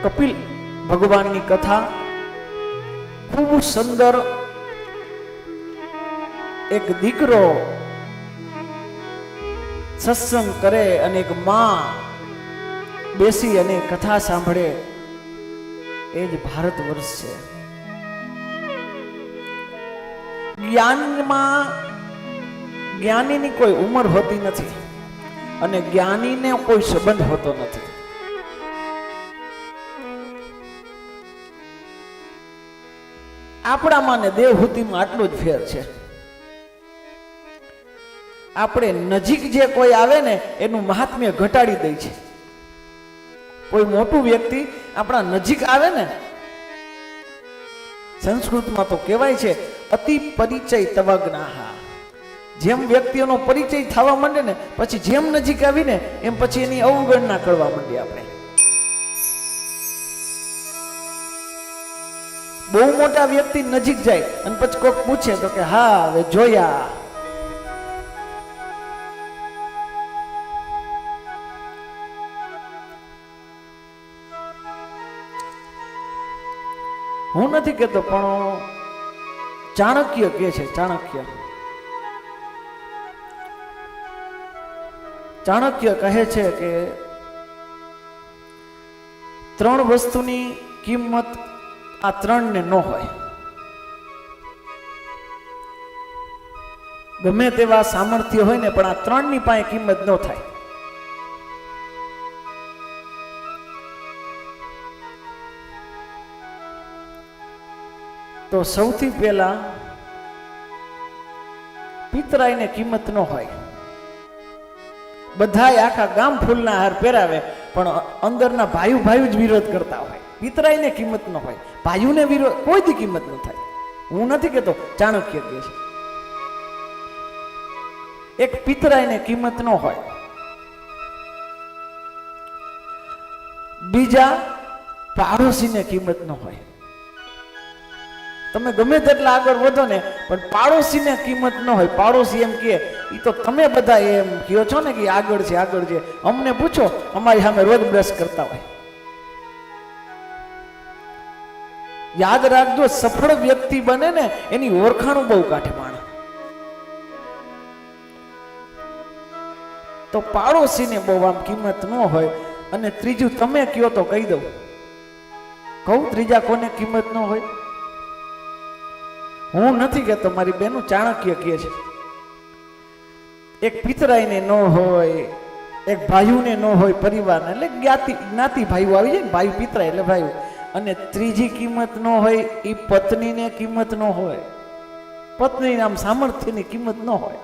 કપિલ ભગવાનની કથા ખૂબ સુંદર. એક દીકરો સત્સંગ કરે અને એક માં બેસી અને કથા સાંભળે, એ જ ભારત વર્ષ છે. જ્ઞાનમાં જ્ઞાનીની કોઈ ઉંમર હોતી નથી અને જ્ઞાનીને કોઈ સંબંધ હોતો નથી. આપણામાં ને દેવહૂતિમાં આટલો જ ફેર છે. આપણે નજીક જે કોઈ આવે ને એનું મહાત્મ્ય ઘટાડી દે છે. કોઈ મોટું વ્યક્તિ આપણા નજીક આવે ને, સંસ્કૃતમાં તો કહેવાય છે અતિ પરિચય તવજ્ઞાહા. જેમ વ્યક્તિઓનો પરિચય થવા માંડે ને પછી જેમ નજીક આવીને એમ પછી એની અવગણના કરવા માંડીએ. આપણે બહુ મોટા વ્યક્તિ નજીક જાય અને પછી કોઈક પૂછે તો કે હા હવે જોયા. હું નથી કહેતો પણ ચાણક્ય કહે છે, ચાણક્ય કહે છે કે 3 વસ્તુની કિંમત આ 3 ને ન હોય. ગમે તેવા સામર્થ્ય હોય ને પણ આ 3 ની પાસે કિંમત ન થાય. તો સૌથી પહેલા પિતરાઈને કિંમત ન હોય. બધાય આખા ગામ ફૂલના હાર પહેરાવે પણ અંદરના ભાઈ જ વિરોધ કરતા હોય. પિતરાઈને કિંમત ન હોય, ભાઈઓને વિરોધ કોઈ દી કિંમત ન થાય. હું નથી કહેતો, ચાણક્ય કહે છે. એક પિતરાઈને કિંમત ન હોય. બીજા પાડોશીને કિંમત ન હોય. તમે ગમે તેટલા આગળ વધો ને પણ પાડોશીને કિંમત ન હોય. પાડોશી એમ કહે એ તો તમે બધા એમ કહો છો ને કે આગળ છે. અમને પૂછો, અમારી સામે રોજ બ્રશ કરતા હોય. યાદ રાખજો, સફળ વ્યક્તિ બને ને એની ઓળખાણું બહુ કાઢે માણસ. તો પાડોશીને બહુ આમ કિંમત ન હોય. અને ત્રીજું તમે કયો તો કહી દઉં, કહું ત્રીજા કોને કિંમત ન હોય? હું નથી કહેતો, મારી બેનું ચાણક્ય કહે છે. એક પિતરાઈને ન હોય, એક ભાઈઓને ન હોય, પરિવારને એટલે જ્ઞાતિ ભાઈઓ આવી જાય ને, ભાઈ પિતરા એટલે ભાઈઓ. અને ત્રીજી કિંમત ન હોય એ પત્નીને કિંમત ન હોય. પત્નીને આમ સામર્થ્યની કિંમત ન હોય.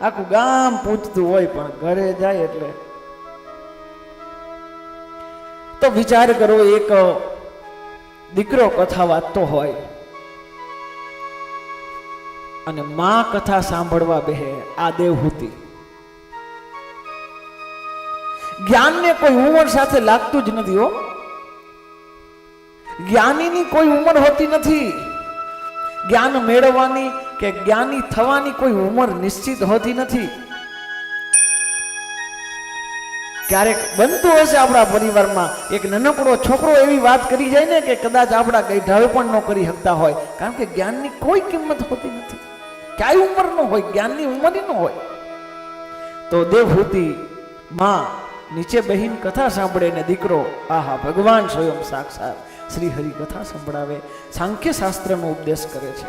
આખું ગામ પૂછતું હોય પણ ઘરે જાય એટલે. તો વિચાર કરો, એક દીકરો કથા વાંચતો હોય અને માં કથા સાંભળવા બેહે. આ દેવહૂતિ. જ્ઞાનને કોઈ ઉંમર સાથે લાગતું જ નથી. હો, જ્ઞાનીની કોઈ ઉંમર હોતી નથી. જ્ઞાન મેળવવાની કે જ્ઞાની થવાની કોઈ ઉંમર નિશ્ચિત હોતી નથી. ક્યારેક બનતું હશે આપણા પરિવારમાં એક નાનકડો છોકરો એવી વાત કરી જાય ને કે કદાચ આપણા ગઈઢાવે પણ ન કરી શકતા હોય. કારણ કે જ્ઞાનની કોઈ કિંમત હોતી નથી. ક્યાંય ઉંમર ન હોય, જ્ઞાનની ઉંમર ન હોય. તો દેવહૂતિ માં નીચે બહીન કથા સાંભળે ને દીકરો આહા ભગવાન સ્વયં સાક્ષાત શ્રી હરિ કથા સંભળાવે, સાંખ્ય શાસ્ત્રનો ઉપદેશ કરે છે.